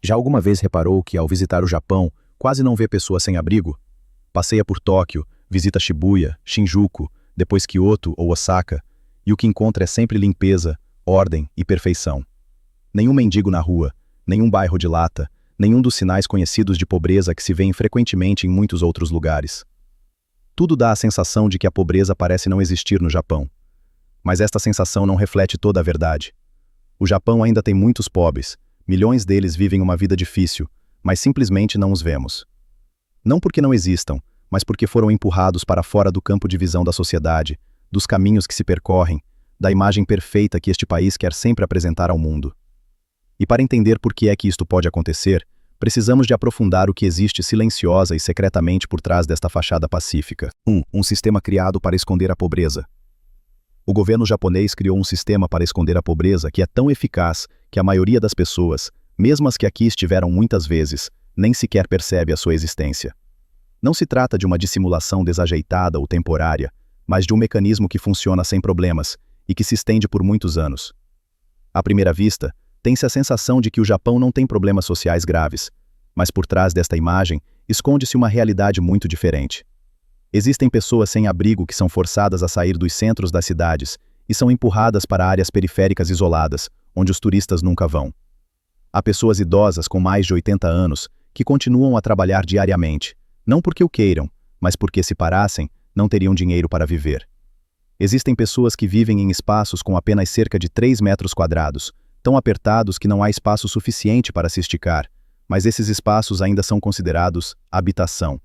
Já alguma vez reparou que, ao visitar o Japão, quase não vê pessoas sem abrigo? Passeia por Tóquio, visita Shibuya, Shinjuku, depois Kyoto ou Osaka, e o que encontra é sempre limpeza, ordem e perfeição. Nenhum mendigo na rua, nenhum bairro de lata, nenhum dos sinais conhecidos de pobreza que se vêem frequentemente em muitos outros lugares. Tudo dá a sensação de que a pobreza parece não existir no Japão. Mas esta sensação não reflete toda a verdade. O Japão ainda tem muitos pobres, milhões deles vivem uma vida difícil, mas simplesmente não os vemos. Não porque não existam, mas porque foram empurrados para fora do campo de visão da sociedade, dos caminhos que se percorrem, da imagem perfeita que este país quer sempre apresentar ao mundo. E para entender por que é que isto pode acontecer, precisamos de aprofundar o que existe silenciosa e secretamente por trás desta fachada pacífica. 1. Um sistema criado para esconder a pobreza. O governo japonês criou um sistema para esconder a pobreza que é tão eficaz que a maioria das pessoas, mesmo as que aqui estiveram muitas vezes, nem sequer percebe a sua existência. Não se trata de uma dissimulação desajeitada ou temporária, mas de um mecanismo que funciona sem problemas e que se estende por muitos anos. À primeira vista, tem-se a sensação de que o Japão não tem problemas sociais graves, mas por trás desta imagem esconde-se uma realidade muito diferente. Existem pessoas sem abrigo que são forçadas a sair dos centros das cidades e são empurradas para áreas periféricas isoladas, onde os turistas nunca vão. Há pessoas idosas com mais de 80 anos que continuam a trabalhar diariamente, não porque o queiram, mas porque se parassem, não teriam dinheiro para viver. Existem pessoas que vivem em espaços com apenas cerca de 3 metros quadrados, tão apertados que não há espaço suficiente para se esticar, mas esses espaços ainda são considerados habitação.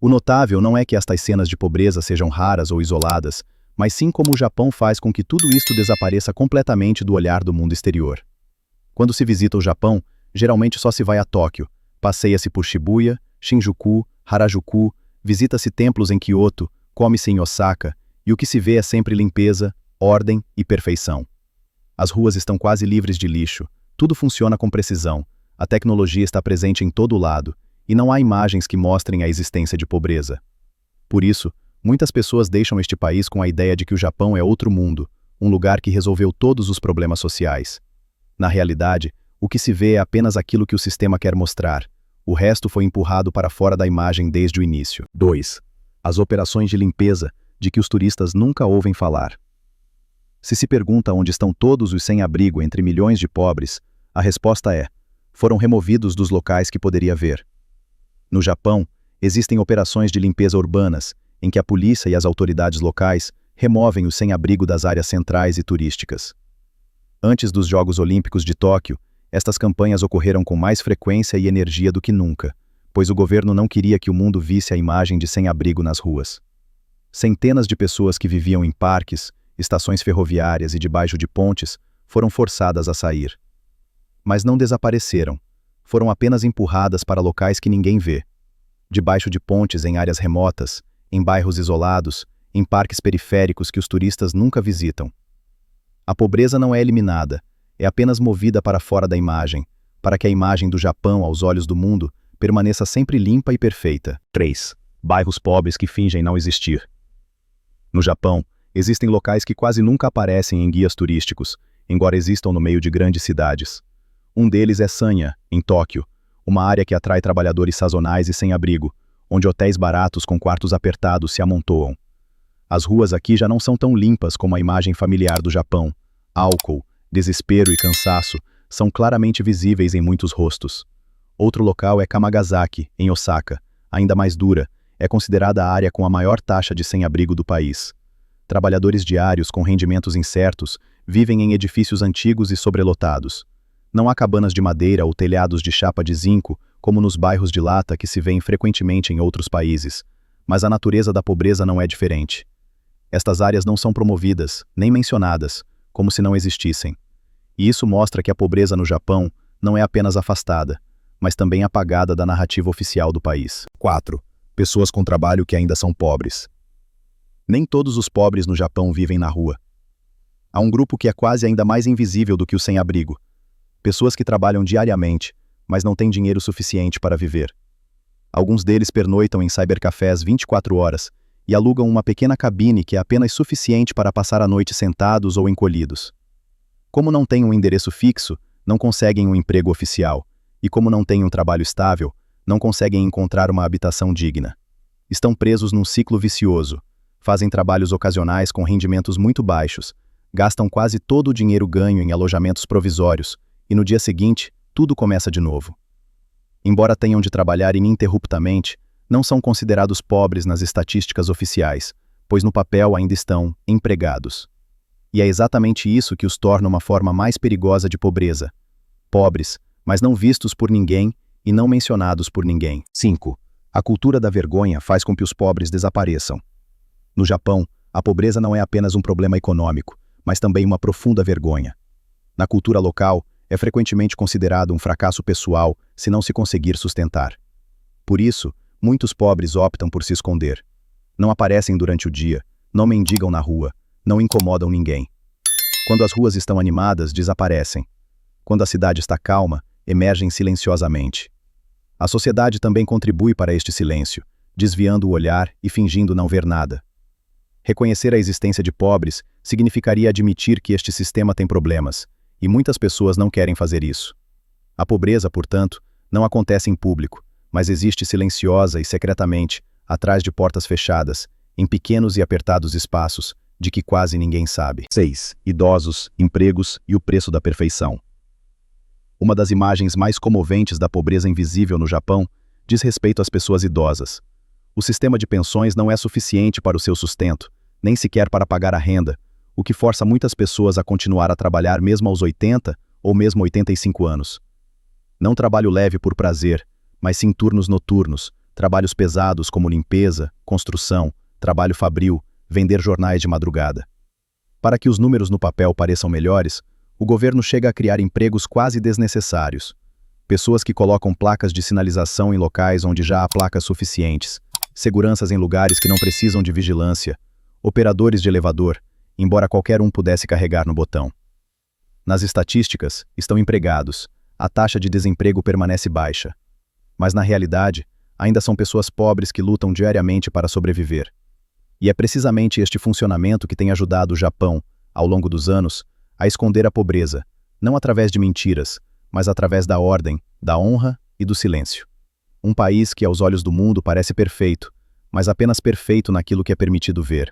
O notável não é que estas cenas de pobreza sejam raras ou isoladas, mas sim como o Japão faz com que tudo isto desapareça completamente do olhar do mundo exterior. Quando se visita o Japão, geralmente só se vai a Tóquio, passeia-se por Shibuya, Shinjuku, Harajuku, visita-se templos em Kyoto, come-se em Osaka, e o que se vê é sempre limpeza, ordem e perfeição. As ruas estão quase livres de lixo, tudo funciona com precisão, a tecnologia está presente em todo lado, e não há imagens que mostrem a existência de pobreza. Por isso, muitas pessoas deixam este país com a ideia de que o Japão é outro mundo, um lugar que resolveu todos os problemas sociais. Na realidade, o que se vê é apenas aquilo que o sistema quer mostrar. O resto foi empurrado para fora da imagem desde o início. 2. As operações de limpeza, de que os turistas nunca ouvem falar. Se pergunta onde estão todos os sem-abrigo entre milhões de pobres, a resposta é: foram removidos dos locais que poderia ver. No Japão, existem operações de limpeza urbanas, em que a polícia e as autoridades locais removem os sem-abrigo das áreas centrais e turísticas. Antes dos Jogos Olímpicos de Tóquio, estas campanhas ocorreram com mais frequência e energia do que nunca, pois o governo não queria que o mundo visse a imagem de sem-abrigo nas ruas. Centenas de pessoas que viviam em parques, estações ferroviárias e debaixo de pontes foram forçadas a sair. Mas não desapareceram, foram apenas empurradas para locais que ninguém vê. Debaixo de pontes em áreas remotas, em bairros isolados, em parques periféricos que os turistas nunca visitam. A pobreza não é eliminada, é apenas movida para fora da imagem, para que a imagem do Japão aos olhos do mundo permaneça sempre limpa e perfeita. 3. Bairros pobres que fingem não existir. No Japão, existem locais que quase nunca aparecem em guias turísticos, embora existam no meio de grandes cidades. Um deles é Sanya, em Tóquio, uma área que atrai trabalhadores sazonais e sem abrigo, onde hotéis baratos com quartos apertados se amontoam. As ruas aqui já não são tão limpas como a imagem familiar do Japão. Álcool, desespero e cansaço são claramente visíveis em muitos rostos. Outro local é Kamagasaki, em Osaka, ainda mais dura, é considerada a área com a maior taxa de sem-abrigo do país. Trabalhadores diários com rendimentos incertos vivem em edifícios antigos e sobrelotados. Não há cabanas de madeira ou telhados de chapa de zinco, como nos bairros de lata que se vêem frequentemente em outros países, mas a natureza da pobreza não é diferente. Estas áreas não são promovidas, nem mencionadas, como se não existissem. E isso mostra que a pobreza no Japão não é apenas afastada, mas também apagada da narrativa oficial do país. 4. Pessoas com trabalho que ainda são pobres. Nem todos os pobres no Japão vivem na rua. Há um grupo que é quase ainda mais invisível do que o sem-abrigo. Pessoas que trabalham diariamente, mas não têm dinheiro suficiente para viver. Alguns deles pernoitam em cybercafés 24 horas e alugam uma pequena cabine que é apenas suficiente para passar a noite sentados ou encolhidos. Como não têm um endereço fixo, não conseguem um emprego oficial, e como não têm um trabalho estável, não conseguem encontrar uma habitação digna. Estão presos num ciclo vicioso, fazem trabalhos ocasionais com rendimentos muito baixos, gastam quase todo o dinheiro ganho em alojamentos provisórios, e no dia seguinte, tudo começa de novo. Embora tenham de trabalhar ininterruptamente, não são considerados pobres nas estatísticas oficiais, pois no papel ainda estão empregados. E é exatamente isso que os torna uma forma mais perigosa de pobreza. Pobres, mas não vistos por ninguém e não mencionados por ninguém. 5. A cultura da vergonha faz com que os pobres desapareçam. No Japão, a pobreza não é apenas um problema econômico, mas também uma profunda vergonha. Na cultura local, é frequentemente considerado um fracasso pessoal se não se conseguir sustentar. Por isso, muitos pobres optam por se esconder. Não aparecem durante o dia, não mendigam na rua, não incomodam ninguém. Quando as ruas estão animadas, desaparecem. Quando a cidade está calma, emergem silenciosamente. A sociedade também contribui para este silêncio, desviando o olhar e fingindo não ver nada. Reconhecer a existência de pobres significaria admitir que este sistema tem problemas, e muitas pessoas não querem fazer isso. A pobreza, portanto, não acontece em público, mas existe silenciosa e secretamente, atrás de portas fechadas, em pequenos e apertados espaços, de que quase ninguém sabe. 6. Idosos, empregos e o preço da perfeição. Uma das imagens mais comoventes da pobreza invisível no Japão diz respeito às pessoas idosas. O sistema de pensões não é suficiente para o seu sustento, nem sequer para pagar a renda, o que força muitas pessoas a continuar a trabalhar mesmo aos 80 ou mesmo 85 anos. Não trabalho leve por prazer, mas sim turnos noturnos, trabalhos pesados como limpeza, construção, trabalho fabril, vender jornais de madrugada. Para que os números no papel pareçam melhores, o governo chega a criar empregos quase desnecessários. Pessoas que colocam placas de sinalização em locais onde já há placas suficientes, seguranças em lugares que não precisam de vigilância, operadores de elevador, embora qualquer um pudesse carregar no botão. Nas estatísticas, estão empregados, a taxa de desemprego permanece baixa. Mas na realidade, ainda são pessoas pobres que lutam diariamente para sobreviver. E é precisamente este funcionamento que tem ajudado o Japão, ao longo dos anos, a esconder a pobreza, não através de mentiras, mas através da ordem, da honra e do silêncio. Um país que aos olhos do mundo parece perfeito, mas apenas perfeito naquilo que é permitido ver.